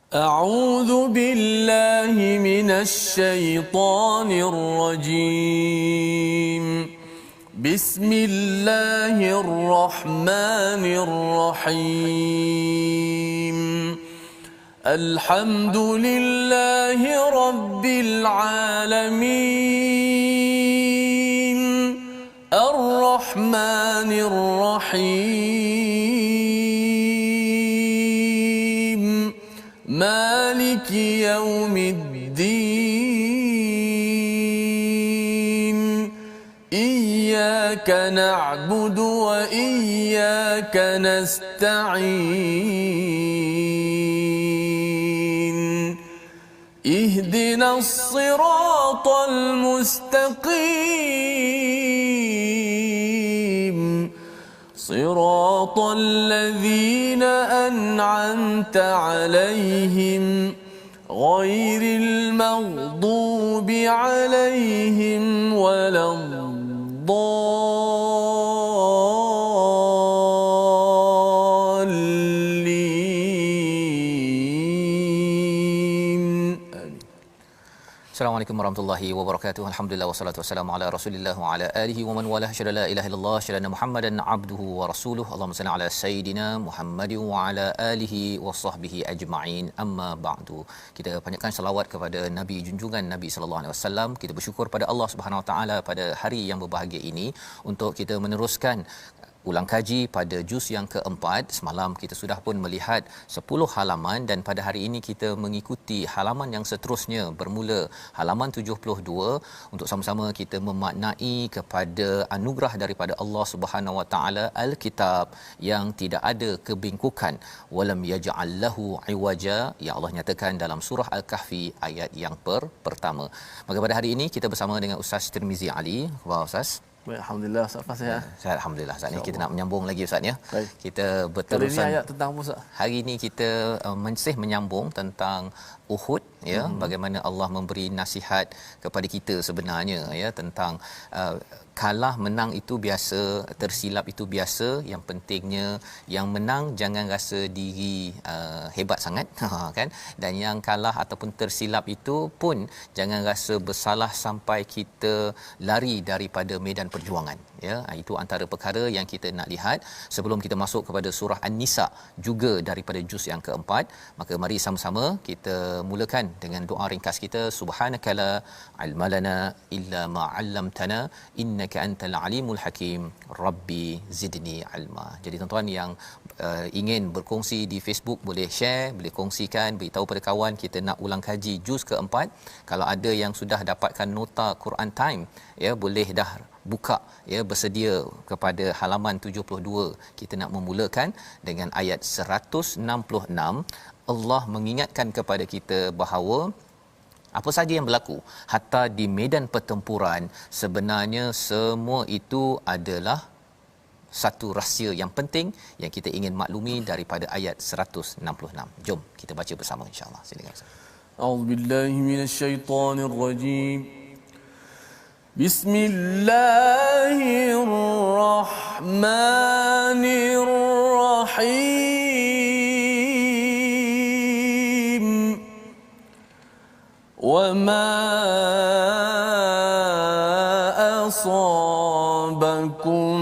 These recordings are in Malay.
أعوذ بالله من الشيطان الرجيم. بسم الله الرحمن الرحيم. الحمد لله رب العالمين. الرحمن الرحيم. مالك يوم الدين. إياك نعبد وإياك نستعين. اهدنا الصراط المستقيم. صراط الذين أنعمت عليهم غير المغضوب عليهم ولا الضالين. Assalamualaikum warahmatullahi wabarakatuh. Alhamdulillah wassalatu wassalamu ala Rasulillah wa ala alihi wa man wala syada la ilaha illallah syada Muhammadan abduhu wa rasuluhu. Allahumma salli ala sayidina Muhammadin wa ala alihi wa sahbihi ajma'in. Amma ba'du. Kita panjatkan selawat kepada Nabi junjungan Nabi sallallahu alaihi wasallam. Kita bersyukur pada Allah Subhanahu wa taala pada hari yang berbahagia ini untuk kita meneruskan ulang kaji pada juz yang keempat. Semalam kita sudah pun melihat 10 halaman dan pada hari ini kita mengikuti halaman yang seterusnya bermula halaman 72 untuk sama-sama kita memaknai kepada anugerah daripada Allah Subhanahu Wa Taala Al-Kitab yang tidak ada kebingkukan. Walam yaj'al lahu iwaja, yang Allah nyatakan dalam surah Al-Kahfi ayat yang pertama. Maka pada hari ini kita bersama dengan Ustaz Tirmizi Ali. Wah Ustaz. Baik, alhamdulillah Ustaz ya. Saya alhamdulillah. Saat ini kita nak menyambung lagi Ustaz ya. Baik. Kita berterusan. Kali ini ayat tentang apa Ustaz? Hari ini kita masih menyambung tentang Uhud ya, bagaimana Allah memberi nasihat kepada kita sebenarnya ya tentang kalah menang itu biasa, tersilap itu biasa, yang pentingnya yang menang jangan rasa diri hebat sangat kan, dan yang kalah ataupun tersilap itu pun jangan rasa bersalah sampai kita lari daripada medan perjuangan ya. Itu antara perkara yang kita nak lihat sebelum kita masuk kepada surah An-Nisa juga daripada juz yang keempat. Maka mari sama-sama kita mulakan dengan doa ringkas kita. Subhanakala ilmalana illa ma 'allamtana innaka antal alimul hakim. Rabbi zidni ilma. Jadi tuan-tuan yang ingin berkongsi di Facebook boleh share, boleh kongsikan, beritahu pada kawan kita nak ulang kaji juz keempat. Kalau ada yang sudah dapatkan nota Quran Time ya, boleh dah buka ya, bersedia kepada halaman 72. Kita nak memulakan dengan ayat 166. Allah mengingatkan kepada kita bahawa apa saja yang berlaku hatta di medan pertempuran, sebenarnya semua itu adalah satu rahsia yang penting yang kita ingin maklumi daripada ayat 166. Jom kita baca bersama insya-Allah. Silakan Ustaz. A'udzubillahi minasyaitonirrajim. Bismillahirrahmanirrahim. وما أصابكم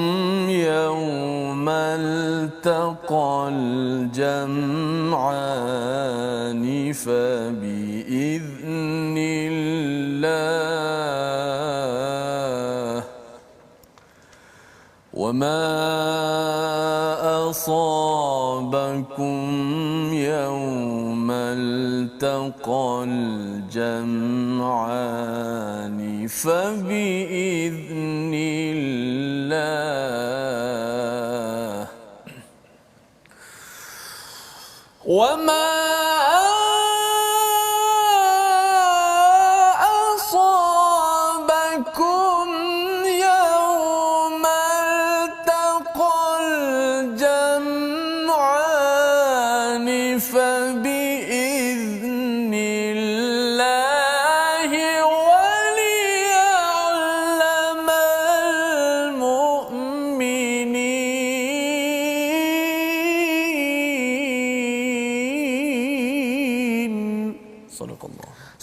يوم التقى الجمعان فبإذن الله. وما أصابكم يوم التقى الجمعان فبإذن الله. وما أصابكم يوم التقى الجمعان فبإذن الله وليعلم المؤمنين.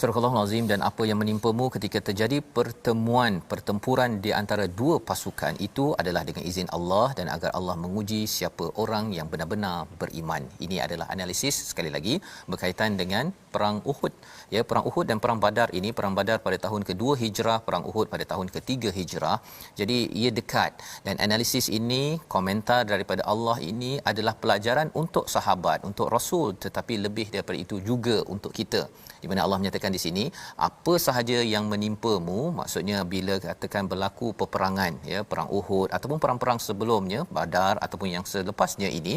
Surah Al-Azim. Dan apa yang menimpamu ketika terjadi pertempuran di antara dua pasukan itu adalah dengan izin Allah dan agar Allah menguji siapa orang yang benar-benar beriman. Ini adalah analisis sekali lagi berkaitan dengan perang Uhud. Ya, perang Uhud dan perang Badar ini, perang Badar pada tahun kedua Hijrah, perang Uhud pada tahun ketiga Hijrah. Jadi ia dekat, dan analisis ini, komentar daripada Allah ini adalah pelajaran untuk sahabat, untuk Rasul, tetapi lebih daripada itu juga untuk kita. Di mana Allah menyatakan di sini, apa sahaja yang menimpamu, maksudnya bila katakan berlaku peperangan, ya, perang Uhud ataupun perang-perang sebelumnya, Badar ataupun yang selepasnya ini,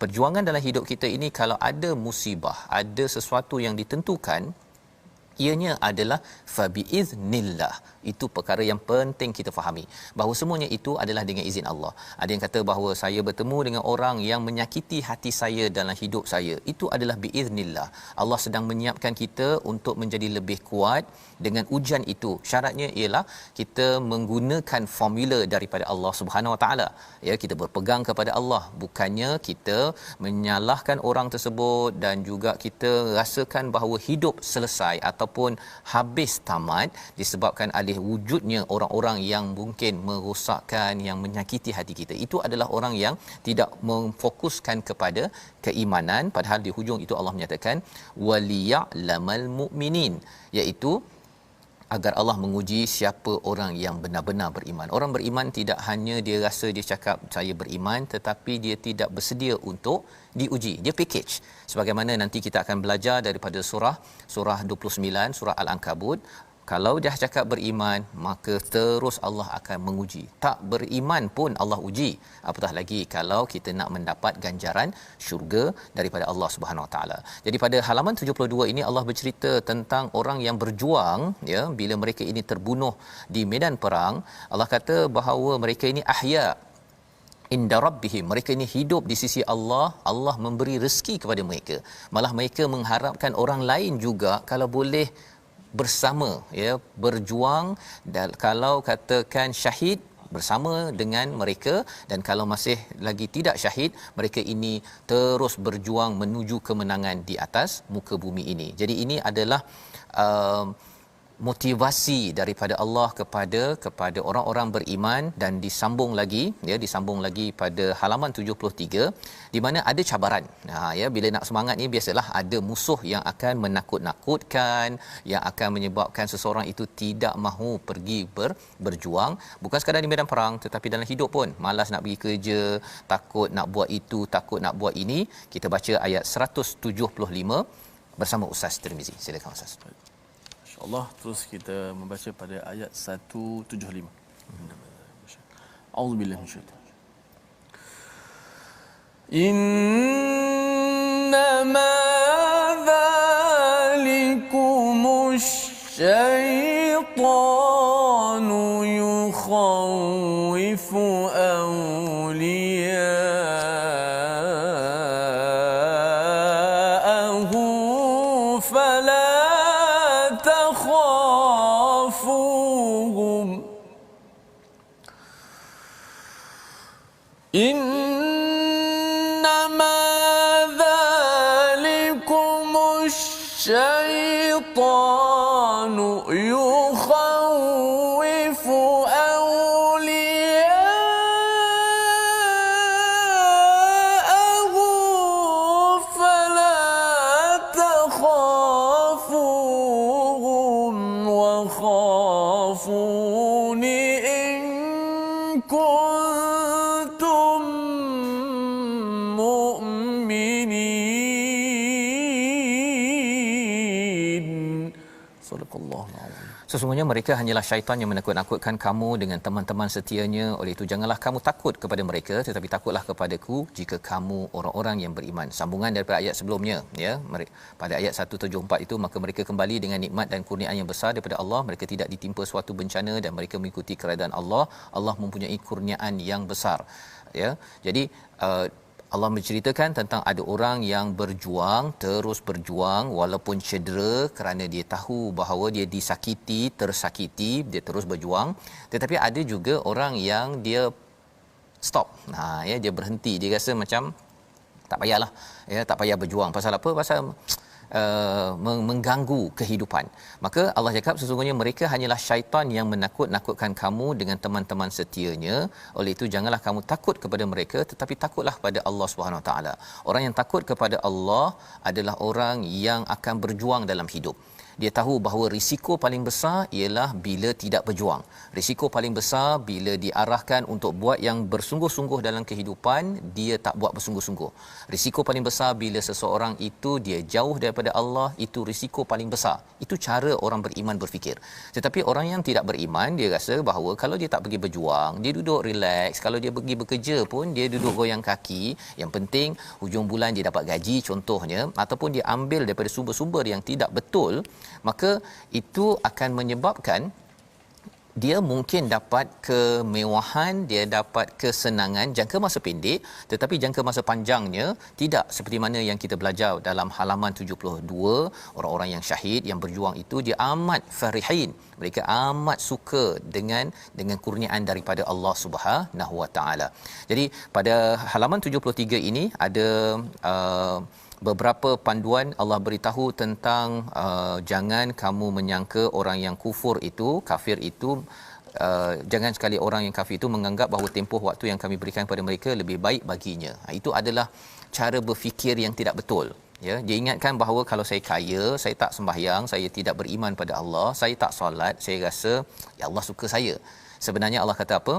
perjuangan dalam hidup kita ini, kalau ada musibah, ada sesuatu yang ditentukan, ianya adalah fabiiznillah. Itu perkara yang penting kita fahami, bahawa semuanya itu adalah dengan izin Allah. Ada yang kata bahawa saya bertemu dengan orang yang menyakiti hati saya dalam hidup saya, itu adalah biiznillah. Allah sedang menyiapkan kita untuk menjadi lebih kuat dengan ujian itu. Syaratnya ialah kita menggunakan formula daripada Allah Subhanahu Wa Taala. Ya, kita berpegang kepada Allah, bukannya kita menyalahkan orang tersebut dan juga kita rasakan bahawa hidup selesai ataupun habis tamat disebabkan alih wujudnya orang-orang yang mungkin merosakkan, yang menyakiti hati kita. Itu adalah orang yang tidak memfokuskan kepada keimanan, padahal di hujung itu Allah menyatakan waliya'lamal mu'minin, iaitu agar Allah menguji siapa orang yang benar-benar beriman. Orang beriman tidak hanya dia rasa dia cakap saya beriman, tetapi dia tidak bersedia untuk diuji. Dia package. Sebagaimana nanti kita akan belajar daripada surah 29, surah Al-Ankabut. Kalau dia cakap beriman, maka terus Allah akan menguji. Tak beriman pun Allah uji. Apatah lagi kalau kita nak mendapat ganjaran syurga daripada Allah Subhanahu Wa Taala. Jadi pada halaman 72 ini Allah bercerita tentang orang yang berjuang, ya, bila mereka ini terbunuh di medan perang. Allah kata bahawa mereka ini ahya inda rabbihim, mereka ini hidup di sisi Allah. Allah memberi rezeki kepada mereka. Malah mereka mengharapkan orang lain juga kalau boleh bersama, ya, berjuang, dan kalau katakan syahid bersama dengan mereka, dan kalau masih lagi tidak syahid, mereka ini terus berjuang menuju kemenangan di atas muka bumi ini. Jadi ini adalah motivasi daripada Allah kepada orang-orang beriman. Dan disambung lagi pada halaman 73, di mana ada cabaran. Ya, bila nak semangat ni biasalah ada musuh yang akan menakut-nakutkan, yang akan menyebabkan seseorang itu tidak mahu pergi berjuang, bukan sekadar di medan perang tetapi dalam hidup pun. Malas nak pergi kerja, takut nak buat itu, takut nak buat ini. Kita baca ayat 175 bersama Ustaz Tirmizi. Silakan Ustaz. InsyaAllah terus kita membaca pada ayat 175. A'udzubillahi minasyaitanir إنما ذلكم الشيطان يخوف أولياءه فلا تخافوهم إنما ذلكم الشيطان يخوف أولياءه فلا تخافوهم وخافون إن كنتم مؤمنين. صدق الله العظيم. Sesungguhnya mereka hanyalah syaitan yang menakut-nakutkan kamu dengan teman-teman setianya. Oleh itu janganlah kamu takut kepada mereka, tetapi takutlah kepadaku jika kamu orang-orang yang beriman. Sambungan daripada ayat sebelumnya, ya, pada ayat 174 itu, maka mereka kembali dengan nikmat dan kurniaan yang besar daripada Allah. Mereka tidak ditimpa suatu bencana dan mereka mengikuti keredaan Allah. Allah mempunyai kurniaan yang besar. Ya. Jadi Allah menceritakan tentang ada orang yang berjuang, terus berjuang walaupun cedera, kerana dia tahu bahawa dia disakiti, tersakiti, dia terus berjuang. Tetapi ada juga orang yang dia stop. Ya, dia berhenti, dia rasa macam tak payahlah, ya, tak payah berjuang. Pasal apa? Pasal mengganggu kehidupan. Maka Allah cakap sesungguhnya mereka hanyalah syaitan yang menakut-nakutkan kamu dengan teman-teman setianya. Oleh itu janganlah kamu takut kepada mereka, tetapi takutlah pada Allah Subhanahu Wa Taala. Orang yang takut kepada Allah adalah orang yang akan berjuang dalam hidup. Dia tahu bahawa risiko paling besar ialah bila tidak berjuang. Risiko paling besar bila diarahkan untuk buat yang bersungguh-sungguh dalam kehidupan, dia tak buat bersungguh-sungguh. Risiko paling besar bila seseorang itu dia jauh daripada Allah, itu risiko paling besar. Itu cara orang beriman berfikir. Tetapi orang yang tidak beriman, dia rasa bahawa kalau dia tak pergi berjuang, dia duduk relax, kalau dia pergi bekerja pun dia duduk goyang kaki, yang penting hujung bulan dia dapat gaji contohnya, ataupun dia ambil daripada sumber-sumber yang tidak betul, maka itu akan menyebabkan dia mungkin dapat kemewahan, dia dapat kesenangan jangka masa pendek, tetapi jangka masa panjangnya tidak seperti mana yang kita belajar dalam halaman 72. Orang-orang yang syahid yang berjuang itu dia amat farihin, mereka amat suka dengan kurniaan daripada Allah Subhanahu Wa Taala. Jadi pada halaman 73 ini ada beberapa panduan. Allah beritahu tentang jangan kamu menyangka orang yang kufur itu, kafir itu, jangan sekali orang yang kafir itu menganggap bahawa tempoh waktu yang kami berikan kepada mereka lebih baik baginya. Itu adalah cara berfikir yang tidak betul. Ya, dia ingatkan bahawa kalau saya kaya, saya tak sembahyang, saya tidak beriman pada Allah, saya tak solat, saya rasa ya Allah suka saya. Sebenarnya Allah kata apa?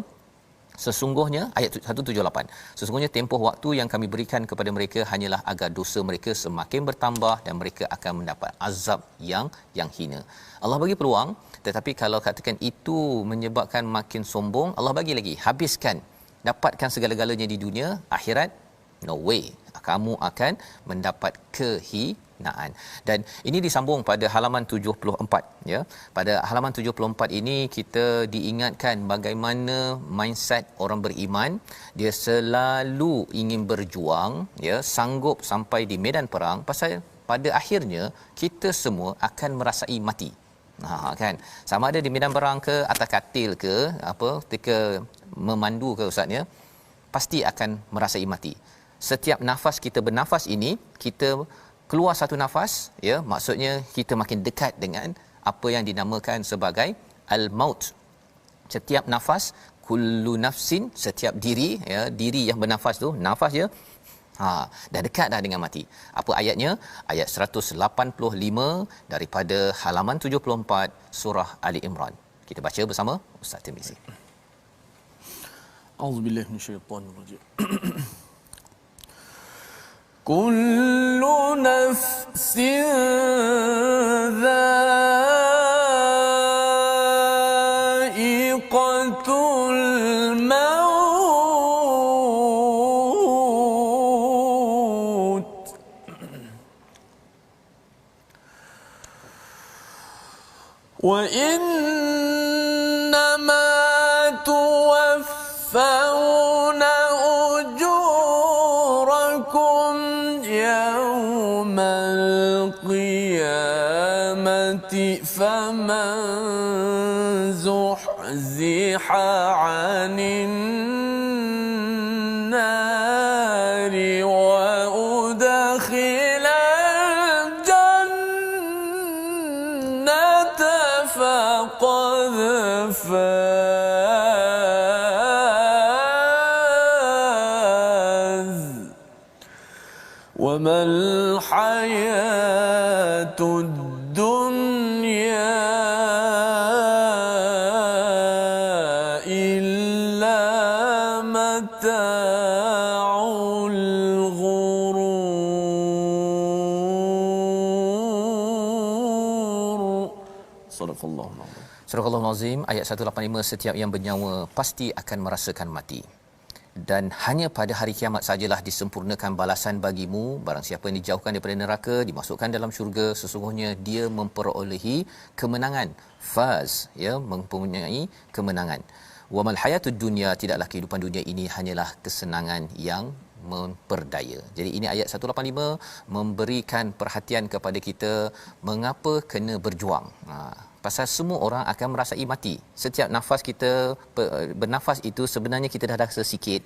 Sesungguhnya ayat 178, sesungguhnya tempoh waktu yang kami berikan kepada mereka hanyalah agar dosa mereka semakin bertambah dan mereka akan mendapat azab yang hina. Allah bagi peluang, tetapi kalau katakan itu menyebabkan makin sombong, Allah bagi lagi, habiskan, dapatkan segala-galanya di dunia, akhirat no way, kamu akan mendapat kehinaan. Dan ini disambung pada halaman 74 ya. Pada halaman 74 ini kita diingatkan bagaimana mindset orang beriman, dia selalu ingin berjuang ya, sanggup sampai di medan perang, pasal pada akhirnya kita semua akan merasai mati. Kan, sama ada di medan perang ke, atas katil ke, apa ketika memandu ke ustaz ya, pasti akan merasai mati. Setiap nafas kita bernafas ini, kita keluar satu nafas ya, maksudnya kita makin dekat dengan apa yang dinamakan sebagai al-maut. Setiap nafas, kullu nafsin, setiap diri ya, diri yang bernafas tu, nafas je dah dekat dah dengan mati. Apa ayatnya? Ayat 185 daripada halaman 74 surah Ali Imran. Kita baca bersama Ustaz Tirmizi. A'udzubillahi minasyaitanir rajim. كل نفس ذائقة الموت وإنما توفون أجوركم يوم القيامة فمن زحزح عن النار وأدخل الجنة فقد فاز وما الحياة الدنيا إلا متاع الغرور. صدق الله العظيم. Surah Al-Azim ayat 185, setiap yang bernyawa pasti akan merasakan mati. Dan hanya pada hari kiamat sajalah disempurnakan balasan bagimu. Barang siapa yang dijauhkan daripada neraka, dimasukkan dalam syurga, sesungguhnya dia memperolehi kemenangan. Faz, ya, mempunyai kemenangan. Wa mal hayatud dunya, tidaklah kehidupan dunia ini hanyalah kesenangan yang memperdaya. Jadi ini ayat 185 memberikan perhatian kepada kita mengapa kena berjuang. pasal semua orang akan merasai mati. Setiap nafas kita bernafas itu sebenarnya kita dah rasa sikit.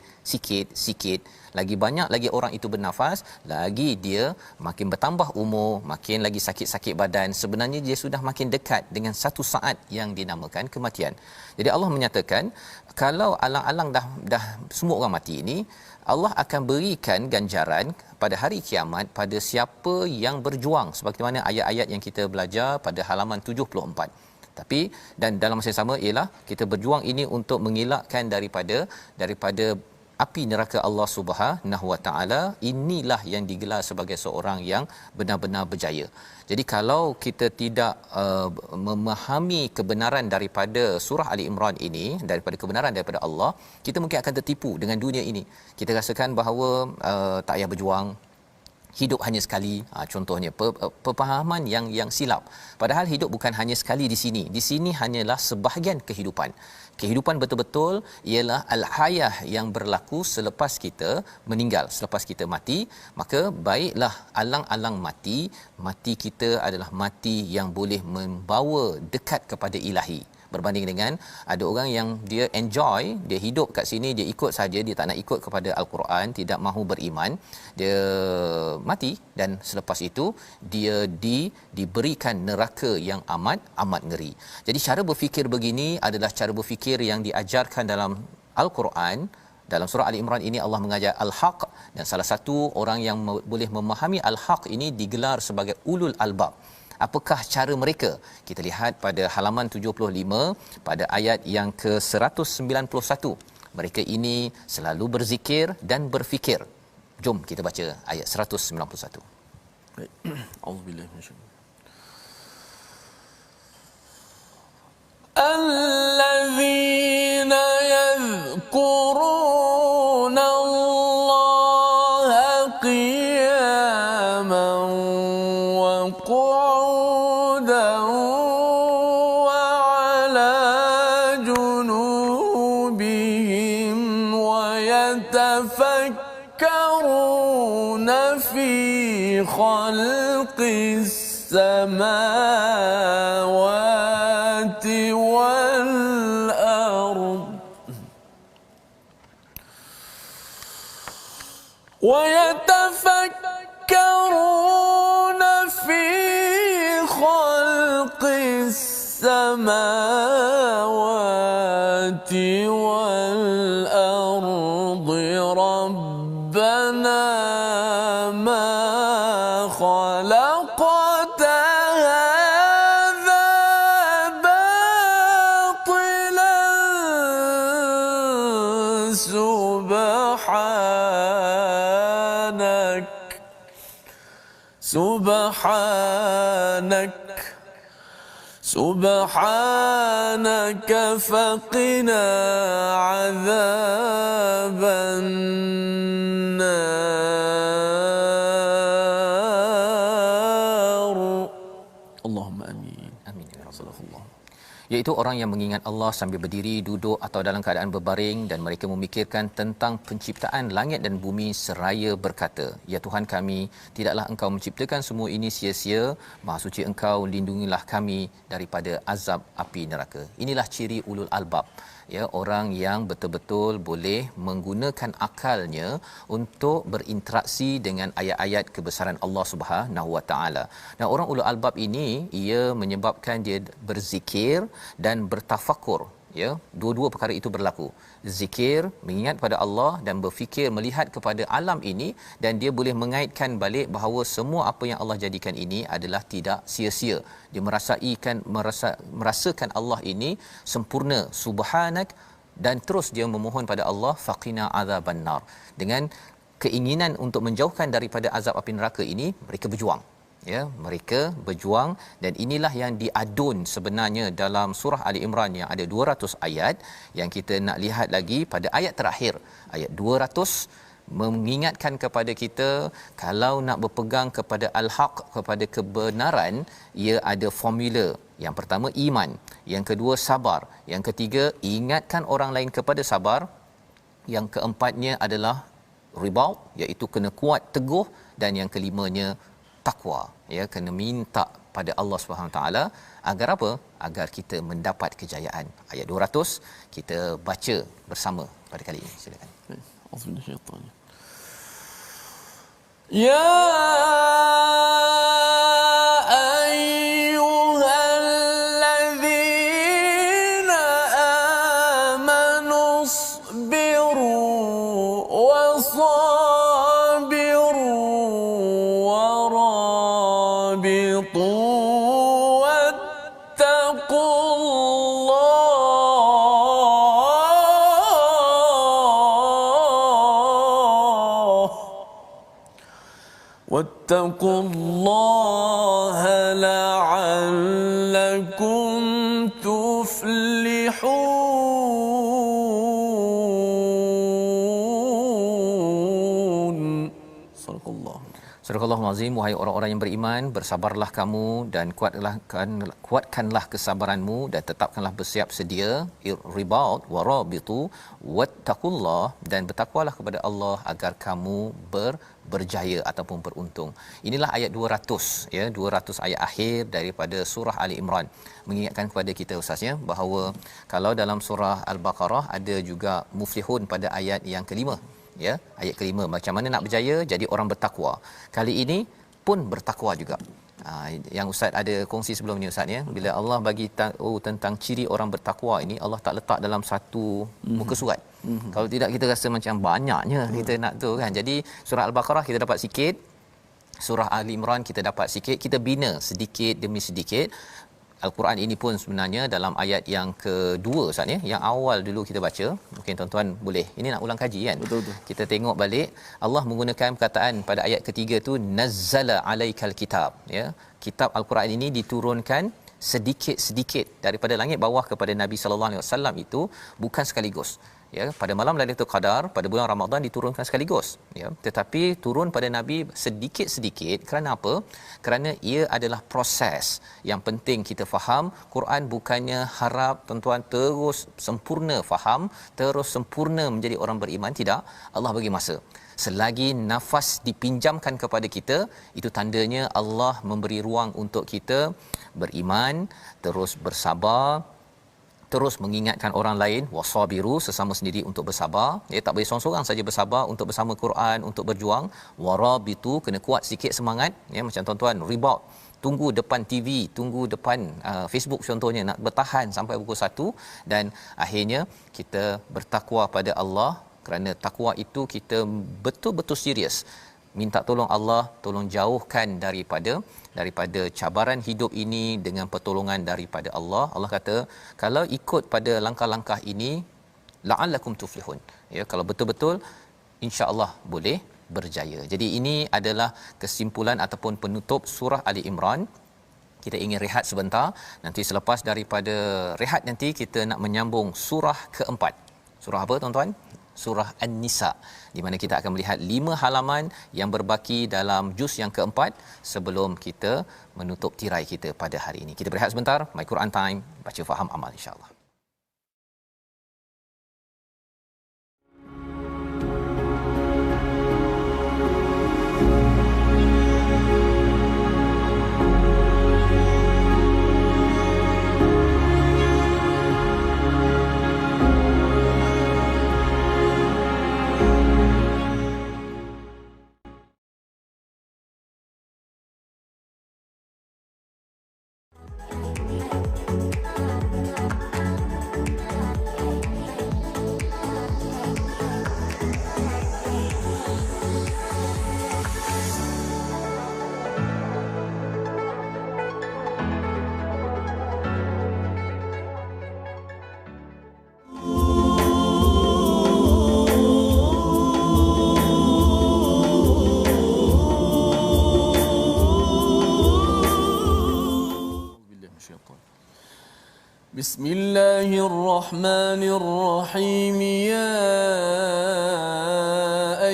Lagi banyak lagi orang itu bernafas, lagi dia makin bertambah umur, makin lagi sakit-sakit badan. Sebenarnya dia sudah makin dekat dengan satu saat yang dinamakan kematian. Jadi Allah menyatakan kalau alang-alang dah semua orang mati ini, Allah akan berikan ganjaran pada hari kiamat pada siapa yang berjuang, sebagaimana ayat-ayat yang kita belajar pada halaman 74. Tapi dan dalam masa yang sama ialah kita berjuang ini untuk mengelakkan daripada api neraka Allah Subhanahu Wa Taala. Inilah yang digelar sebagai seorang yang benar-benar berjaya. Jadi kalau kita tidak memahami kebenaran daripada surah Ali Imran ini, daripada kebenaran daripada Allah, kita mungkin akan tertipu dengan dunia ini. Kita rasakan bahawa tak payah berjuang, hidup hanya sekali. Contohnya pemahaman yang silap. Padahal hidup bukan hanya sekali di sini. Di sini hanyalah sebahagian kehidupan. Kehidupan betul-betul ialah al-hayah yang berlaku selepas kita meninggal, selepas kita mati. Maka baiklah alang-alang mati kita adalah mati yang boleh membawa dekat kepada ilahi. Berbanding dengan ada orang yang dia enjoy, dia hidup kat sini, dia ikut saja, dia tak nak ikut kepada Al-Quran, tidak mahu beriman, dia mati dan selepas itu dia diberikan neraka yang amat ngeri. Jadi cara berfikir begini adalah cara berfikir yang diajarkan dalam Al-Quran. Dalam surah Ali Imran ini Allah mengajar al-haq, dan salah satu orang yang boleh memahami al-haq ini digelar sebagai ulul albab. Apakah cara mereka? Kita lihat pada halaman 75 pada ayat yang ke-191. Mereka ini selalu berzikir dan berfikir. Jom kita baca ayat 191. Baik. Auzubillahi minasyaitanir الذين يذكرون الله قياما وقعودا وعلى جنوبهم ويتفكرون في خلق السماوات والأرض ويتفكرون في خلق السماوات والأرض ربنا ما خلقت هذا باطلا سبحانك فقنا عذاب النار. اللهم آمين. Amin ya Rasulullah. Iaitu orang yang mengingat Allah sambil berdiri, duduk atau dalam keadaan berbaring, dan mereka memikirkan tentang penciptaan langit dan bumi seraya berkata, ya Tuhan kami, tidaklah Engkau menciptakan semua ini sia-sia. Maha suci Engkau, lindungilah kami daripada azab api neraka. Inilah ciri ulul albab, ya, orang yang betul-betul boleh menggunakan akalnya untuk berinteraksi dengan ayat-ayat kebesaran Allah Subhanahu Wa Taala. Dan orang ulul albab ini ia menyebabkan dia berzikir dan bertafakur, ya, dua-dua perkara itu berlaku. Zikir, mengingat pada Allah, dan berfikir melihat kepada alam ini, dan dia boleh mengaitkan balik bahawa semua apa yang Allah jadikan ini adalah tidak sia-sia. Dia merasakan Allah ini sempurna, subhanak, dan terus dia memohon pada Allah faqina azabannar. Dengan keinginan untuk menjauhkan daripada azab api neraka ini, mereka berjuang. Ya, mereka berjuang, dan inilah yang diadun sebenarnya dalam surah Ali Imran yang ada 200 ayat. Yang kita nak lihat lagi pada ayat terakhir, ayat 200, mengingatkan kepada kita kalau nak berpegang kepada al-haq, kepada kebenaran, ia ada formula. Yang pertama iman, yang kedua sabar, yang ketiga ingatkan orang lain kepada sabar, yang keempatnya adalah ribaut, iaitu kena kuat teguh, dan yang kelimanya takwa, ya, kena minta pada Allah Subhanahu taala. Agar apa? Agar kita mendapat kejayaan. Ayat 200 kita baca bersama pada kali ini. Silakan. Auzubillahi minasyaitanir rajim. يا أيها الذين آمنوا اصبروا وصابروا ورابطوا واتقوا الله لعلكم تفلحون. صدق الله. Surah Al-Azim, wahai orang-orang yang beriman, bersabarlah kamu dan kuatkanlah kesabaranmu dan tetapkanlah bersiap sedia, ribaut warabitu wattaqullah, dan bertakwalah kepada Allah agar kamu berjaya ataupun beruntung. Inilah ayat 200 ya, 200 ayat akhir daripada surah Ali Imran, mengingatkan kepada kita Ustaz ya bahawa kalau dalam surah Al-Baqarah ada juga muflihun pada ayat yang kelima ya, ayat kelima, macam mana nak berjaya jadi orang bertakwa. Kali ini pun bertakwa juga. Yang Ustaz ada kongsi sebelum ni Ustaz ya, bila Allah bagi tahu tentang ciri orang bertakwa ini, Allah tak letak dalam satu muka surat. Kalau tidak kita rasa macam banyaknya kita nak tu kan. Jadi surah Al-Baqarah kita dapat sikit, surah Ali Imran kita dapat sikit, kita bina sedikit demi sedikit. Al-Quran ini pun sebenarnya dalam ayat yang kedua Ustaz ya, yang awal dulu kita baca, mungkin tuan-tuan boleh, ini nak ulang kaji kan. Betul. Kita tengok balik, Allah menggunakan perkataan pada ayat ketiga tu nazzala alaikal kitab ya. Kitab Al-Quran ini diturunkan sedikit-sedikit daripada langit bawah kepada Nabi sallallahu alaihi wasallam, itu bukan sekaligus ya. Pada malam Lailatul Qadar pada bulan Ramadan diturunkan sekaligus ya, tetapi turun pada Nabi sedikit-sedikit. Kerana apa? Kerana ia adalah proses yang penting kita faham. Quran bukannya harap tuan-tuan terus sempurna faham, terus sempurna menjadi orang beriman, tidak. Allah bagi masa. Selagi nafas dipinjamkan kepada kita, itu tandanya Allah memberi ruang untuk kita beriman, terus bersabar, terus mengingatkan orang lain, wasabiru, sesama sendiri untuk bersabar ya, tak boleh seorang-seorang saja bersabar untuk bersama Quran, untuk berjuang. Warabitu, kena kuat sikit semangat ya, macam tuan-tuan ribaut, tunggu depan TV, tunggu depan Facebook contohnya, nak bertahan sampai pukul 1, dan akhirnya kita bertakwa pada Allah. Kerana takwa itu kita betul-betul serius minta tolong Allah, tolong jauhkan daripada cabaran hidup ini dengan pertolongan daripada Allah. Allah kata kalau ikut pada langkah-langkah ini la'allakum tuflihun ya, kalau betul-betul insya-Allah boleh berjaya. Jadi ini adalah kesimpulan ataupun penutup surah Ali Imran. Kita ingin rehat sebentar, nanti selepas daripada rehat nanti kita nak menyambung surah keempat. Surah apa tuan-tuan? Surah An-Nisa, di mana kita akan melihat 5 halaman yang berbaki dalam juz yang keempat sebelum kita menutup tirai kita pada hari ini. Kita berehat sebentar. My Quran Time, baca faham amal insya-Allah. بسم الله الرحمن الرحيم. يا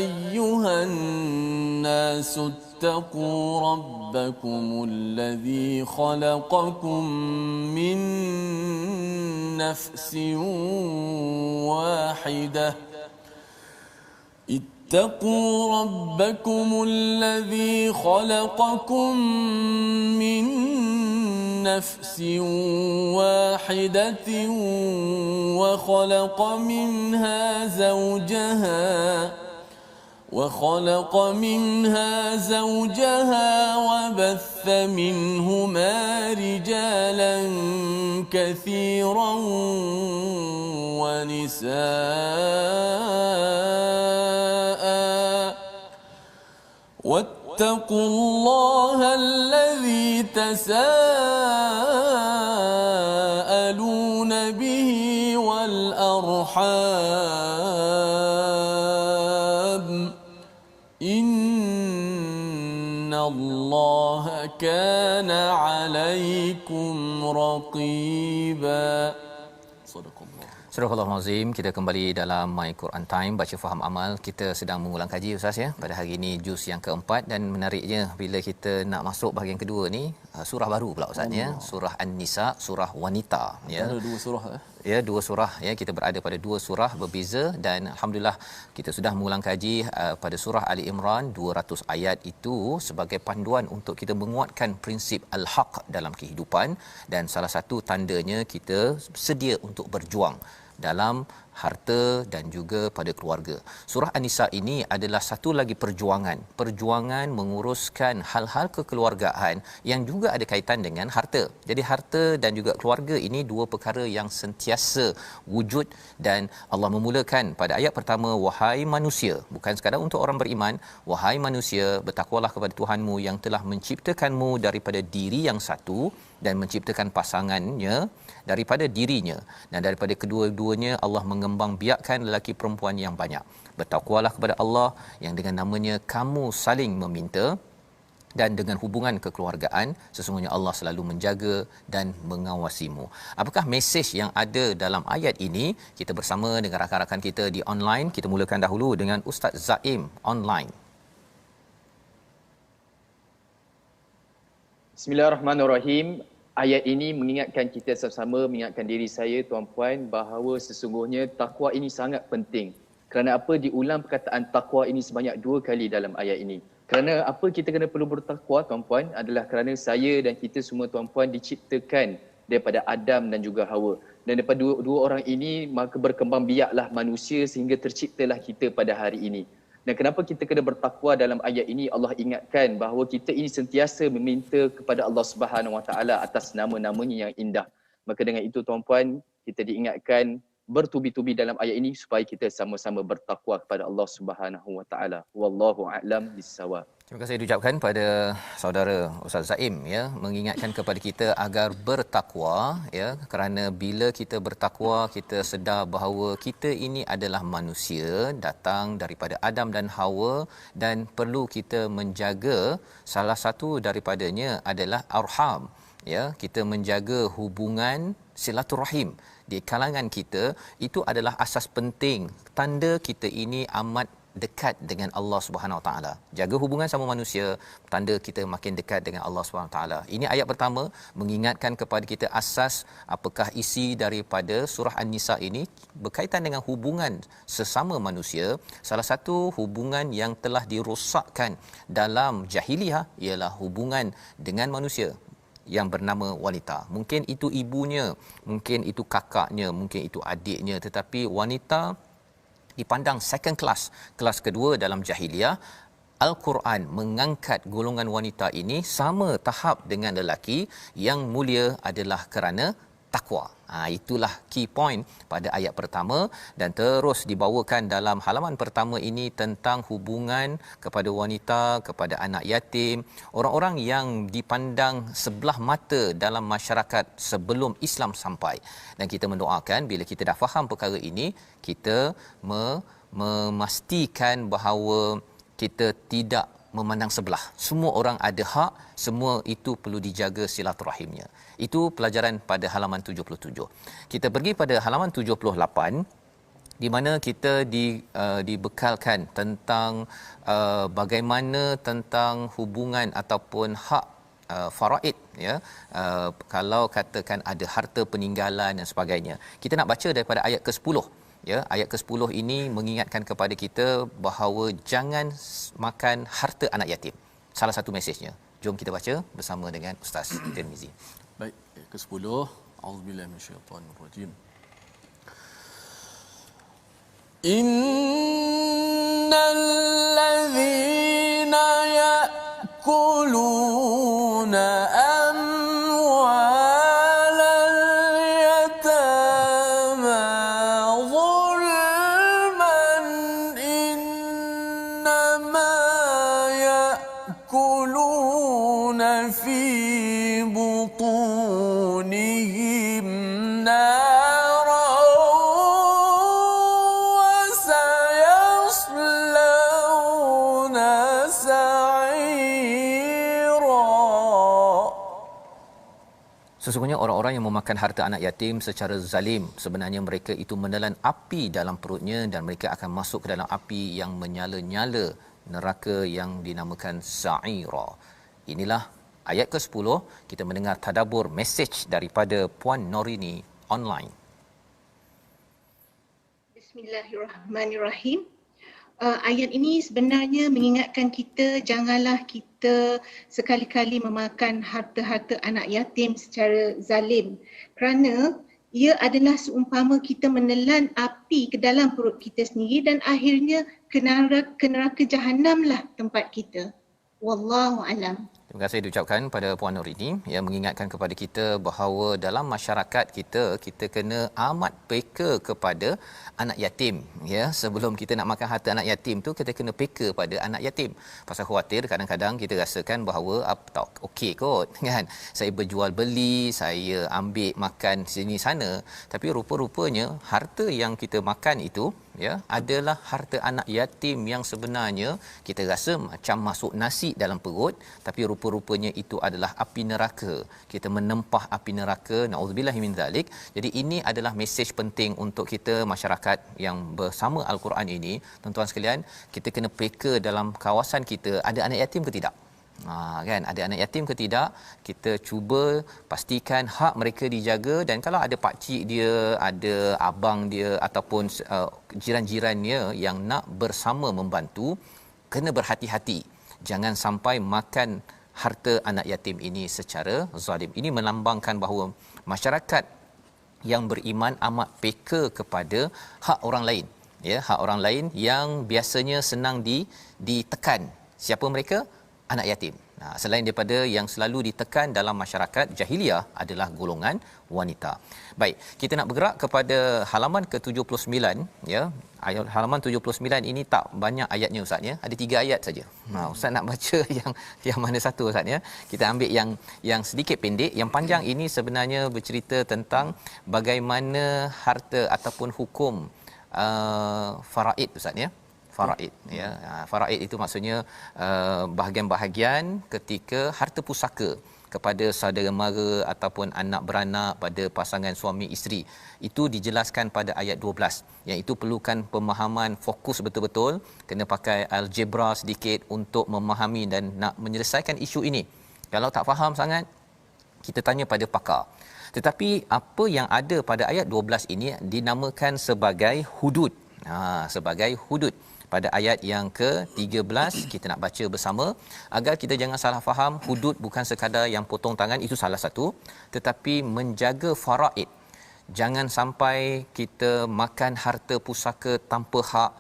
أيها الناس اتقوا ربكم الذي خلقكم من نفس واحدة اتقوا ربكم الذي خلقكم من نفس واحدة وخلق منها زوجها وبث منهما رجالا كثيرا ونساء واتقوا الله الذي تساءلون به والأرحام إن الله كان عليكم رقيبا. صدق الله. Surah Al-Azim, kita kembali dalam My Quran Time, baca faham amal. Kita sedang mengulang kaji Ustaz ya. Pada hari ini juz yang keempat, dan menariknya bila kita nak masuk bahagian kedua ni, surah baru pula Ustaz ya. Surah An-Nisa, surah wanita ya. Ada dua surah Ya, dua surah ya, kita berada pada dua surah berbeza, dan alhamdulillah kita sudah mengulang kaji pada surah Ali Imran 200 ayat itu sebagai panduan untuk kita menguatkan prinsip al-haq dalam kehidupan, dan salah satu tandanya kita sedia untuk berjuang dalam harta dan juga pada keluarga. Surah An-Nisa ini adalah satu lagi perjuangan menguruskan hal-hal kekeluargaan yang juga ada kaitan dengan harta. Jadi harta dan juga keluarga ini dua perkara yang sentiasa wujud, dan Allah memulakan pada ayat pertama, wahai manusia, bukan sekadar untuk orang beriman, wahai manusia, bertakwalah kepada Tuhanmu yang telah menciptakanmu daripada diri yang satu dan menciptakan pasangannya daripada dirinya, dan daripada kedua-duanya Allah mengembangbiakkan lelaki perempuan yang banyak. Bertakwalah kepada Allah yang dengan namanya kamu saling meminta, dan dengan hubungan kekeluargaan sesungguhnya Allah selalu menjaga dan mengawasimu. Apakah mesej yang ada dalam ayat ini? Kita bersama dengan rakan-rakan kita di online. Kita mulakan dahulu dengan Ustaz Zaim online. Bismillahirrahmanirrahim. Ayat ini mengingatkan kita sama-sama, mengingatkan diri saya tuan-puan, bahawa sesungguhnya takwa ini sangat penting. Kerana apa diulang perkataan takwa ini sebanyak 2 kali dalam ayat ini? Kerana apa kita kena perlu bertakwa tuan-puan adalah kerana saya dan kita semua tuan-puan diciptakan daripada Adam dan juga Hawa. Dan daripada dua orang ini maka berkembang biaklah manusia sehingga terciptalah kita pada hari ini. Dan kenapa kita kena bertakwa dalam ayat ini? Allah ingatkan bahawa kita ini sentiasa meminta kepada Allah Subhanahu Wa Taala atas nama-namanya yang indah. Maka dengan itu tuan-puan, kita diingatkan bertubi-tubi dalam ayat ini supaya kita sama-sama bertakwa kepada Allah Subhanahu Wa Taala. Wallahu a'lam bissawab. Terima kasih diucapkan pada saudara Ustaz Zaim ya, mengingatkan kepada kita agar bertakwa ya, kerana bila kita bertakwa kita sedar bahawa kita ini adalah manusia datang daripada Adam dan Hawa, dan perlu kita menjaga salah satu daripadanya adalah arham ya, kita menjaga hubungan silaturahim di kalangan kita. Itu adalah asas penting, tanda kita ini amat dekat dengan Allah Subhanahu Wa Taala. Jaga hubungan sama manusia, tanda kita makin dekat dengan Allah Subhanahu Wa Taala. Ini ayat pertama mengingatkan kepada kita asas apakah isi daripada surah An-Nisa ini berkaitan dengan hubungan sesama manusia. Salah satu hubungan yang telah dirosakkan dalam jahiliah ialah hubungan dengan manusia yang bernama wanita. Mungkin itu ibunya, mungkin itu kakaknya, mungkin itu adiknya, tetapi wanita dipandang second class, kelas kedua dalam jahiliah. Al-Quran mengangkat golongan wanita ini sama tahap dengan lelaki. Yang mulia adalah kerana takwa. Itulah key point pada ayat pertama, dan terus dibawakan dalam halaman pertama ini tentang hubungan kepada wanita, kepada anak yatim, orang-orang yang dipandang sebelah mata dalam masyarakat sebelum Islam sampai. Dan kita mendoakan bila kita dah faham perkara ini, kita memastikan bahawa kita tidak memandang sebelah. Semua orang ada hak, semua itu perlu dijaga silaturahimnya. Itu pelajaran pada halaman 77. Kita pergi pada halaman 78 di mana kita dibekalkan tentang bagaimana tentang hubungan ataupun hak faraid ya, kalau katakan ada harta peninggalan dan sebagainya. Kita nak baca daripada ayat ke-10 Ya, ayat ke-10 ini mengingatkan kepada kita bahawa jangan makan harta anak yatim. Salah satu mesejnya. Jom kita baca bersama dengan Ustaz Tirmizi. Baik, ayat ke-10. Auzubillahi minasyaitonirrajim. Innal ladzina ya'kuluna في بطونهم نارا وسيصلون سعيرا. Sesungguhnya orang-orang yang memakan harta anak yatim secara zalim, sebenarnya mereka itu menelan api dalam perutnya dan mereka akan masuk ke dalam api yang menyala-nyala, neraka yang dinamakan Sa'ira. Inilah ayat ke-10, kita mendengar tadabbur mesej daripada Puan Norini online. Bismillahirrahmanirrahim. Ayat ini sebenarnya mengingatkan kita janganlah kita sekali-kali memakan harta-harta anak yatim secara zalim, kerana ia adalah seumpama kita menelan api ke dalam perut kita sendiri dan akhirnya ke neraka Jahannamlah tempat kita. Wallahu alam. Terima kasih diucapkan pada Puan Norini yang mengingatkan kepada kita bahawa dalam masyarakat kita kena amat peka kepada anak yatim, ya. Sebelum kita nak makan harta anak yatim tu, kita kena peka pada anak yatim. Pasal khawatir kadang-kadang kita rasakan bahawa tak okey kot kan. Saya berjual beli, saya ambil makan sini sana, tapi rupa-rupanya harta yang kita makan itu, ya, adalah harta anak yatim yang sebenarnya kita rasa macam masuk nasi dalam perut, tapi rupa-rupanya itu adalah api neraka. Kita menempah api neraka, naudzubillahi min zalik. Jadi ini adalah mesej penting untuk kita masyarakat yang bersama Al-Quran ini. Tuan-tuan sekalian, kita kena peka dalam kawasan kita ada anak yatim ke tidak. Kan, ada anak yatim ke tidak, kita cuba pastikan hak mereka dijaga. Dan kalau ada pakcik dia, ada abang dia ataupun jiran-jirannya yang nak bersama membantu, kena berhati-hati, jangan sampai makan harta anak yatim ini secara zalim. Ini melambangkan bahawa masyarakat yang beriman amat peka kepada hak orang lain, ya, hak orang lain yang biasanya senang ditekan. Siapa mereka? Anak yatim. Selain daripada yang selalu ditekan dalam masyarakat jahiliah adalah golongan wanita. Baik, kita nak bergerak kepada halaman ke-79, ya. Ayat halaman 79 ini tak banyak ayatnya Ustaz, ya. Ada 3 ayat saja. Ustaz nak baca yang mana satu Ustaz, ya. Kita ambil yang sedikit pendek. Yang panjang ini sebenarnya bercerita tentang bagaimana harta ataupun hukum faraid Ustaz, ya. Faraid, ya. Faraid itu maksudnya bahagian-bahagian ketika harta pusaka kepada saudara mara ataupun anak beranak pada pasangan suami isteri. Itu dijelaskan pada ayat 12. Yang itu perlukan pemahaman fokus betul-betul, kena pakai algebra sedikit untuk memahami dan nak menyelesaikan isu ini. Kalau tak faham sangat, kita tanya pada pakar. Tetapi apa yang ada pada ayat 12 ini dinamakan sebagai hudud. Sebagai hudud. Pada ayat yang ke-13 kita nak baca bersama agar kita jangan salah faham. Hudud bukan sekadar yang potong tangan, itu salah satu, tetapi menjaga faraid. Jangan sampai kita makan harta pusaka tanpa hak.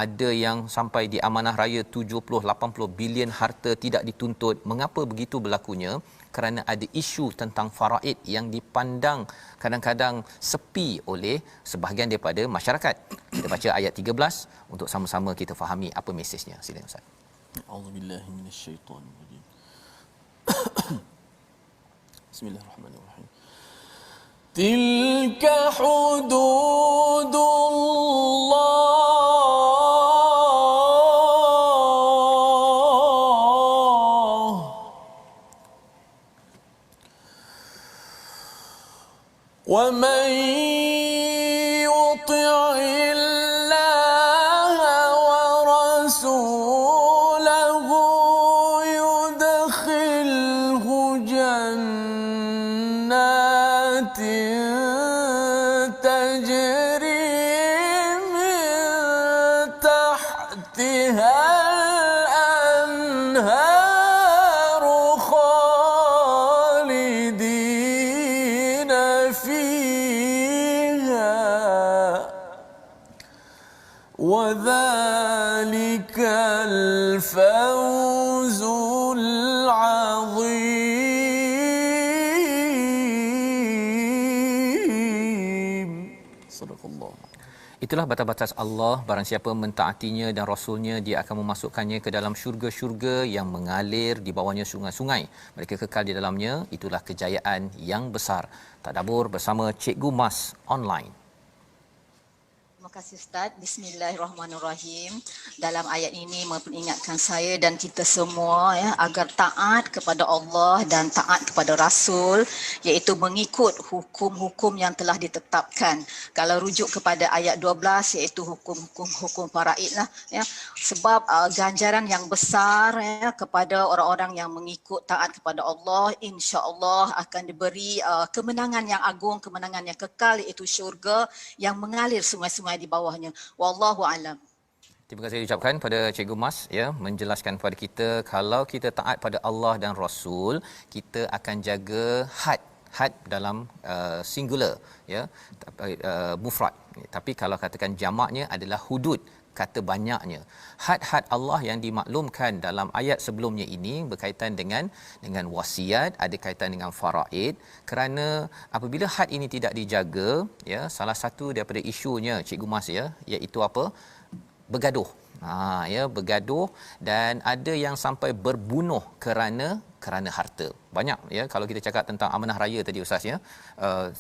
Ada yang sampai di amanah raya 70-80 bilion harta tidak dituntut. Mengapa begitu berlakunya? Kerana ada isu tentang faraid yang dipandang kadang-kadang sepi oleh sebahagian daripada masyarakat. Kita baca ayat 13 untuk sama-sama kita fahami apa mesejnya. Silakan Ustaz. A'udzubillahi minasyaitonirrajim. Bismillahirrahmanirrahim. Tilka hududullah ومن يطع الله ورسوله يدخله جنات تجري وذلك الفوز العظيم. صدق الله. Itulah batas-batas Allah, barang siapa mentaatinya dan Rasulnya, dia akan memasukkannya ke dalam syurga-syurga yang mengalir di bawahnya sungai-sungai. Mereka kekal di dalamnya. Itulah kejayaan yang besar. Tadabbur bersama Cikgu Mas online. Terima kasih Ustaz. Bismillahirrahmanirrahim. Dalam ayat ini memperingatkan saya dan kita semua agar taat kepada Allah dan taat kepada Rasul, iaitu mengikut hukum-hukum yang telah ditetapkan. Kalau rujuk kepada ayat 12 iaitu hukum faraid lah Sebab ganjaran yang besar kepada orang-orang yang mengikut taat kepada Allah, insya-Allah akan diberi kemenangan yang agung, kemenangan yang kekal, iaitu syurga yang mengalir sungai-sungai di bawahnya. Wallahu alam. Terima kasih ucapkan pada Cikgu Mas menjelaskan kepada kita kalau kita taat pada Allah dan Rasul, kita akan jaga had dalam singular mufrad. Tapi kalau katakan jamaknya adalah hudud, kata banyaknya. Had Allah yang dimaklumkan dalam ayat sebelumnya ini berkaitan dengan wasiat, ada kaitan dengan faraid, kerana apabila had ini tidak dijaga, salah satu daripada isunya Cikgu Mas iaitu apa? Bergaduh. Bergaduh, dan ada yang sampai berbunuh kerana harta. Banyak kalau kita cakap tentang amanah raya tadi Ustaz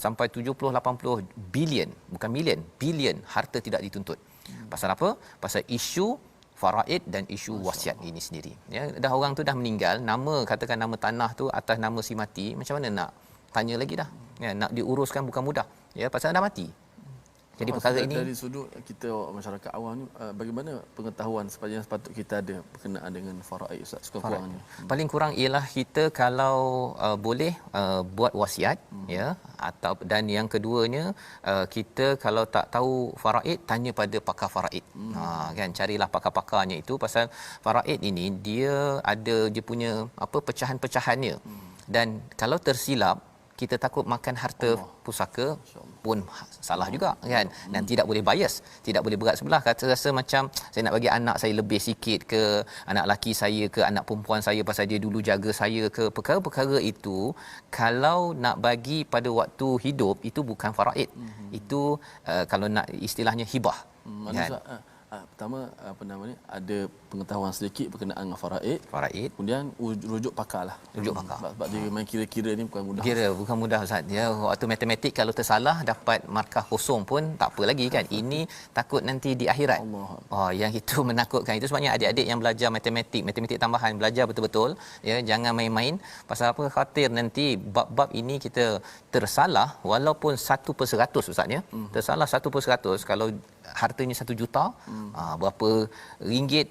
sampai 70-80 bilion, bukan milion, bilion harta tidak dituntut. Pasal apa? Pasal isu faraid dan isu wasiat ini sendiri. Dah orang tu dah meninggal, katakan nama tanah tu atas nama si mati, macam mana nak tanya lagi dah. Nak diuruskan bukan mudah. Pasal dah mati. Jadi perkara ini dari sudut kita masyarakat awam ni, bagaimana pengetahuan yang sepatut kita ada berkenaan dengan faraid Ustaz sekurang-kurangnya? Paling kurang ialah kita kalau boleh buat wasiat atau, dan yang keduanya kita kalau tak tahu faraid, tanya pada pakar faraid. Kan, carilah pakar-pakarnya itu, pasal faraid ini dia ada dia punya pecahan-pecahannya. Dan kalau tersilap, kita takut makan harta pusaka pun salah juga kan, dan tidak boleh bias, tidak boleh berat sebelah. Kata rasa macam saya nak bagi anak saya lebih sikit ke, anak lelaki saya ke, anak perempuan saya pasal dia dulu jaga saya ke, perkara-perkara itu kalau nak bagi pada waktu hidup itu bukan faraid. Itu kalau nak istilahnya hibah. Kan? Pertama ada pengetahuan sedikit berkenaan dengan faraid. Kemudian rujuk pakar lah. Sebab dia main kira-kira ni bukan mudah. Bukan mudah Ustaz. Waktu matematik kalau tersalah dapat markah kosong pun tak apa lagi kan. Ini takut nanti di akhirat. Yang itu menakutkan. Itu sebabnya adik-adik yang belajar matematik tambahan, belajar betul-betul jangan main-main. Pasal apa? Khawatir nanti bab-bab ini kita tersalah walaupun 1/100 Ustaz tersalah 1/100, kalau hartanya 1 juta, berapa ringgit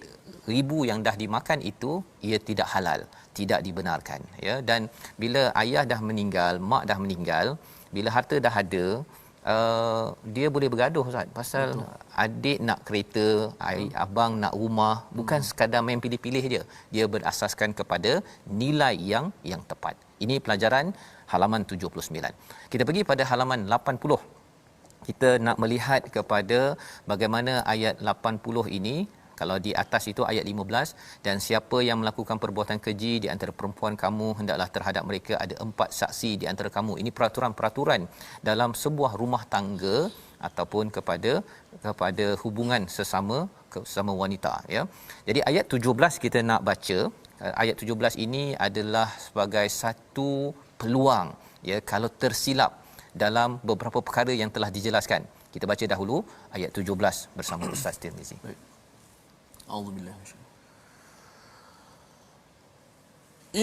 ribu yang dah dimakan itu ia tidak halal, tidak dibenarkan dan bila ayah dah meninggal, mak dah meninggal, bila harta dah ada, dia boleh bergaduh Ustaz pasal adik nak kereta, abang nak rumah, bukan sekadar main pilih-pilih je. Dia berasaskan kepada nilai yang tepat. Ini pelajaran halaman 79. Kita pergi pada halaman 80. Kita nak melihat kepada bagaimana ayat 80 ini. Kalau di atas itu ayat 15, dan siapa yang melakukan perbuatan keji di antara perempuan kamu, hendaklah terhadap mereka ada 4 saksi di antara kamu. Ini peraturan-peraturan dalam sebuah rumah tangga ataupun kepada hubungan sesama wanita Jadi ayat 17 kita nak baca. Ayat 17 ini adalah sebagai satu peluang kalau tersilap dalam beberapa perkara yang telah dijelaskan. Kita baca dahulu ayat 17 bersama Ustaz Tirmizi. Baik. A'udzubillah.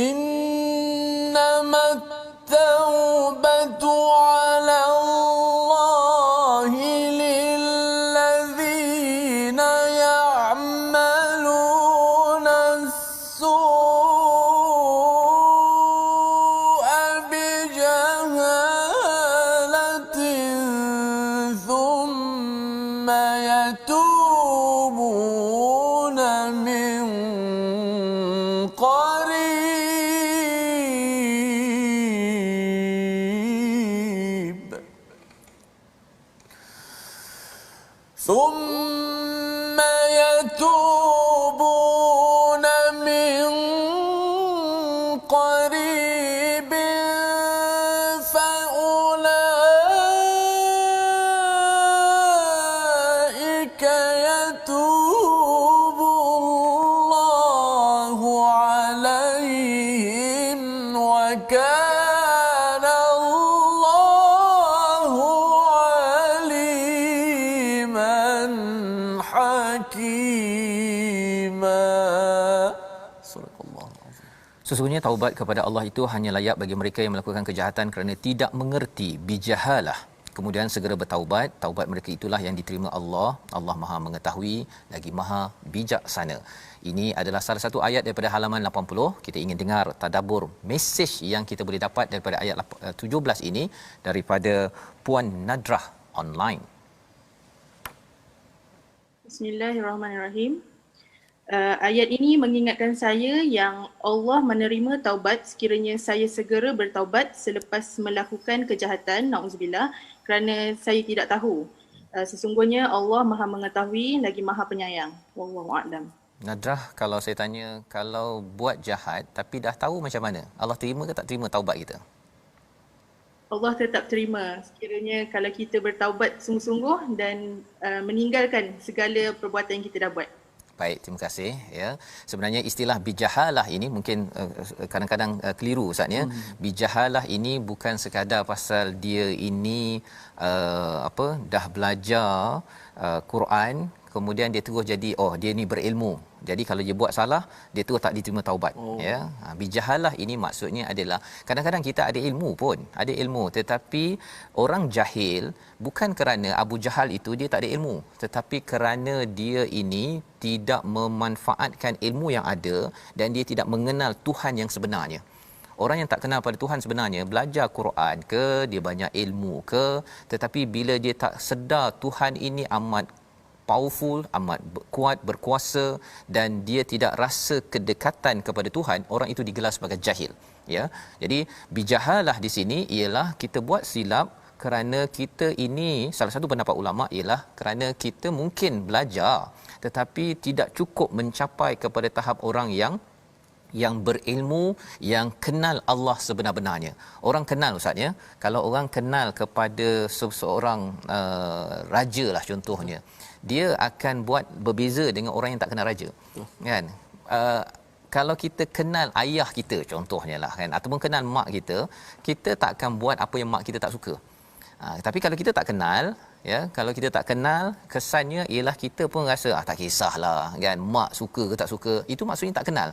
Innamat tawbatu 'ala Allahi lilladzina ya'maluna as-su'a bijahalatin thumma yatubuna min qarib ثم Sesungguhnya taubat kepada Allah itu hanya layak bagi mereka yang melakukan kejahatan kerana tidak mengerti, bijahalah. Kemudian segera bertaubat. Taubat mereka itulah yang diterima Allah. Allah Maha mengetahui lagi Maha bijaksana. Ini adalah salah satu ayat daripada halaman 80. Kita ingin dengar tadabbur mesej yang kita boleh dapat daripada ayat 17 ini daripada Puan Nadrah online. Bismillahirrahmanirrahim. Ayat ini mengingatkan saya yang Allah menerima taubat sekiranya saya segera bertaubat selepas melakukan kejahatan, na'udzubillah, kerana saya tidak tahu. Sesungguhnya Allah Maha mengetahui lagi Maha penyayang. Wallahu a'lam. Nadrah, kalau saya tanya, kalau buat jahat tapi dah tahu macam mana, Allah terima ke tak terima taubat kita? Allah tetap terima sekiranya kalau kita bertaubat sungguh-sungguh dan meninggalkan segala perbuatan yang kita dah buat. Baik, terima kasih ya. Sebenarnya istilah bijahalah ini mungkin kadang-kadang keliru Ustaz ya. Bijahalah ini bukan sekadar pasal dia ini dah belajar Quran, kemudian dia terus jadi dia ni berilmu. Jadi kalau dia buat salah, dia terus tak diterima taubat ya. Bijahalah ini maksudnya adalah kadang-kadang kita ada ilmu tetapi orang jahil bukan kerana Abu Jahal itu dia tak ada ilmu, tetapi kerana dia ini tidak memanfaatkan ilmu yang ada dan dia tidak mengenal Tuhan yang sebenarnya. Orang yang tak kenal pada Tuhan sebenarnya, belajar Quran ke, dia banyak ilmu ke, tetapi bila dia tak sedar Tuhan ini amat powerful, amat kuat, berkuasa dan dia tidak rasa kedekatan kepada Tuhan, orang itu digelar sebagai jahil ya. Jadi bijahalah di sini ialah kita buat silap kerana kita ini, salah satu pendapat ulama ialah kerana kita mungkin belajar tetapi tidak cukup mencapai kepada tahap orang yang berilmu, yang kenal Allah sebenar-benarnya. Orang kenal Ustaz ya, kalau orang kenal kepada seseorang raja lah contohnya, dia akan buat berbeza dengan orang yang tak kenal raja. Kan? Kalau kita kenal ayah kita contohnya lah kan, ataupun kenal mak kita, kita tak akan buat apa yang mak kita tak suka. Tapi kalau kita tak kenal ya, kalau kita tak kenal, kesannya ialah kita pun rasa tak kisahlah kan, mak suka ke tak suka, itu maksudnya tak kenal.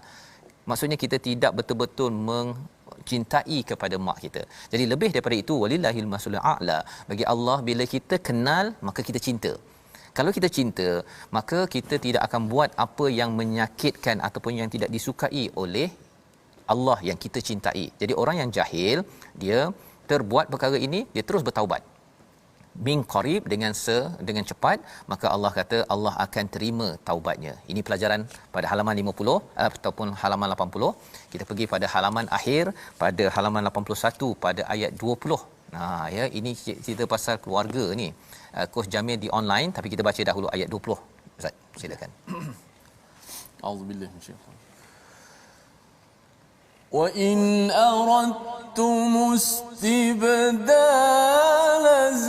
Maksudnya kita tidak betul-betul mencintai kepada mak kita. Jadi lebih daripada itu, walillahil masalul a'la, bagi Allah bila kita kenal maka kita cinta. Kalau kita cinta, maka kita tidak akan buat apa yang menyakitkan ataupun yang tidak disukai oleh Allah yang kita cintai. Jadi orang yang jahil, dia terbuat perkara ini, dia terus bertaubat min qarib, dengan cepat, maka Allah kata Allah akan terima taubatnya. Ini pelajaran pada halaman 50 ataupun halaman 80. Kita pergi pada halaman akhir pada halaman 81 pada ayat 20. Ya, ini cerita pasal keluarga ni. Coach Jamil di online, tapi kita baca dahulu ayat 20. Ustaz, silakan. Auzubillahi minasyaitanir وَإِنْ أَرَدْتُمُ اسْتِبْدَالَ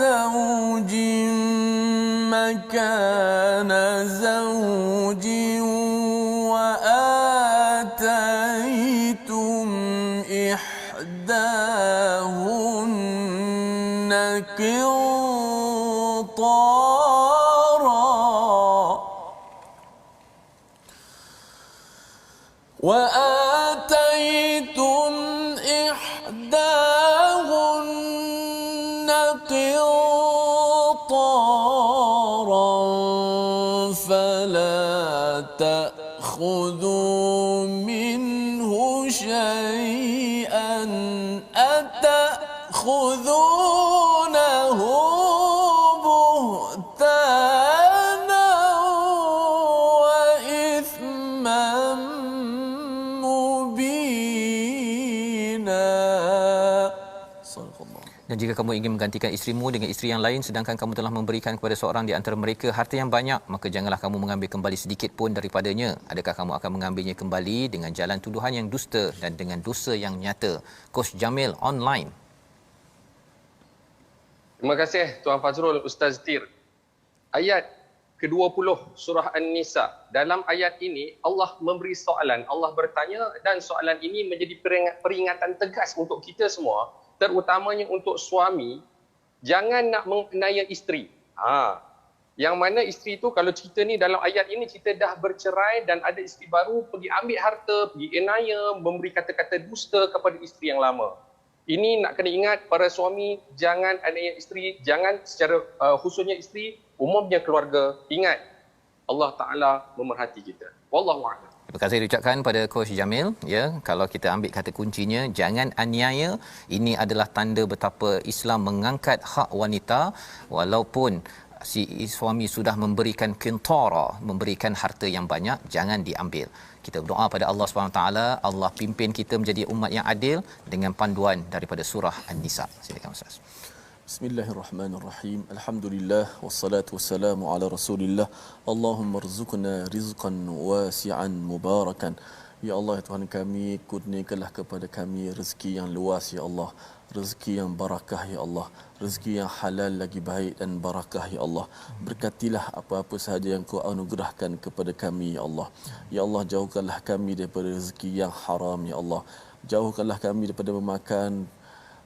زَوْجٍ مَكَانَ زَوْجٍ وَآتَيْتُمْ إِحْدَاهُنَّ قِنطَارًا فَلَا تَأْخُذُوا مِنْهُ شَيْئًا أَتَأْخُذُونَهُ بُهْتَانًا وَإِثْمًا مُبِينًا. Dan jika kamu ingin menggantikan isterimu dengan isteri yang lain sedangkan kamu telah memberikan kepada seorang di antara mereka harta yang banyak, maka janganlah kamu mengambil kembali sedikit pun daripadanya. Adakah kamu akan mengambilnya kembali dengan jalan tuduhan yang dusta dan dengan dosa yang nyata? Coach Jamil online. Terima kasih Tuan Fazrul, Ustaz Tir. Ayat ke-20 surah An-Nisa. Dalam ayat ini Allah memberi soalan, Allah bertanya, dan soalan ini menjadi peringatan tegas untuk kita semua, terutamanya untuk suami, jangan nak mengenaya isteri. Yang mana isteri tu kalau cerita ni dalam ayat ini cerita dah bercerai dan ada isteri baru, pergi ambil harta, pergi enaya, memberi kata-kata dusta kepada isteri yang lama. Ini nak kena ingat para suami, jangan aniaya isteri, jangan secara khususnya isteri, umumnya keluarga. Ingat, Allah Ta'ala memerhati kita. Wallahu a'lam. Terima kasih diucapkan pada Coach Jamil. Ya, kalau kita ambil kata kuncinya, jangan aniaya. Ini adalah tanda betapa Islam mengangkat hak wanita, walaupun si suami sudah memberikan qintara, memberikan harta yang banyak, jangan diambil. Kita berdoa pada Allah SWT, Allah pimpin kita menjadi umat yang adil dengan panduan daripada surah An-Nisa. Silakan Ustaz. Bismillahirrahmanirrahim. Alhamdulillah wassalatu wassalamu ala Rasulillah. Allahumma rzuqna rizqan wasi'an mubarakan. Ya Allah, ya Tuhan kami, kurniakanlah kepada kami rezeki yang luas ya Allah, rezeki yang barakah ya Allah, rezeki yang halal lagi baik dan barakah ya Allah. Berkatilah apa-apa sahaja yang Kau anugerahkan kepada kami ya Allah. Ya Allah, jauhkanlah kami daripada rezeki yang haram ya Allah. Jauhkanlah kami daripada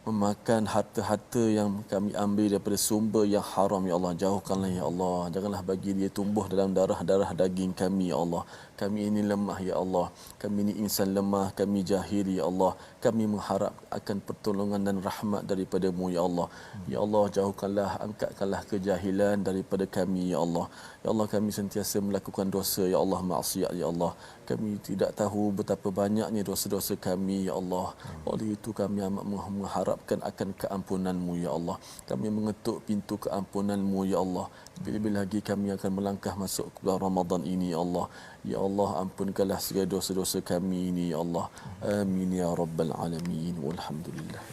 memakan harta-harta yang kami ambil daripada sumber yang haram ya Allah. Jauhkanlah ya Allah, janganlah bagi dia tumbuh dalam darah-darah daging kami ya Allah. Kami ini lemah ya Allah, kami ini insan lemah, kami jahil ya Allah. Kami mengharap akan pertolongan dan rahmat daripada-Mu ya Allah. Ya Allah, jauhkanlah, angkatkanlah kejahilan daripada kami ya Allah. Ya Allah, kami sentiasa melakukan dosa ya Allah, maksiat ya Allah. Kami tidak tahu betapa banyaknya dosa-dosa kami ya Allah. Oleh itu kami amat mengharapkan akan keampunan-Mu ya Allah. Kami mengetuk pintu keampunan-Mu ya Allah. Bila-bila lagi kami akan melangkah masuk ke bulan Ramadan ini ya Allah. Ya Allah, ampunkanlah segala dosa-dosa kami ini ya Allah. Amin ya rabbal alamin. Walhamdulillah.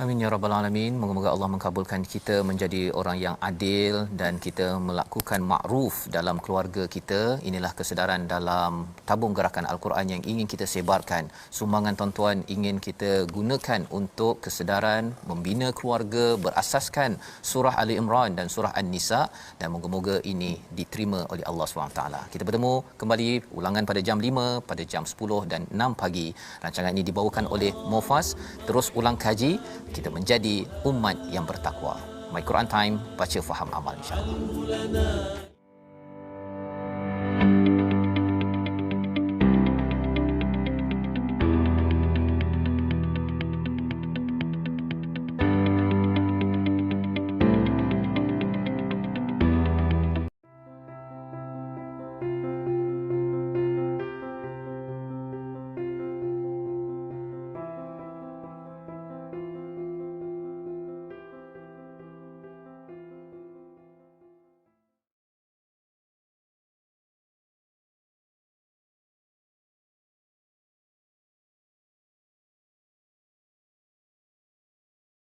Amin ya rabbal alamin. Moga-moga Allah mengabulkan kita menjadi orang yang adil dan kita melakukan makruf dalam keluarga kita. Inilah kesedaran dalam tabung gerakan Al-Quran yang ingin kita sebarkan. Sumbangan tuan-tuan ingin kita gunakan untuk kesedaran membina keluarga berasaskan surah Ali Imran dan surah An-Nisa, dan moga-moga ini diterima oleh Allah SWT. Kita bertemu kembali ulangan pada jam 5, pada jam 10 dan 6 pagi. Rancangan ini dibawakan oleh Mofas. Terus ulang kaji, kita menjadi umat yang bertakwa. My Quran Time, baca faham amal insya-Allah.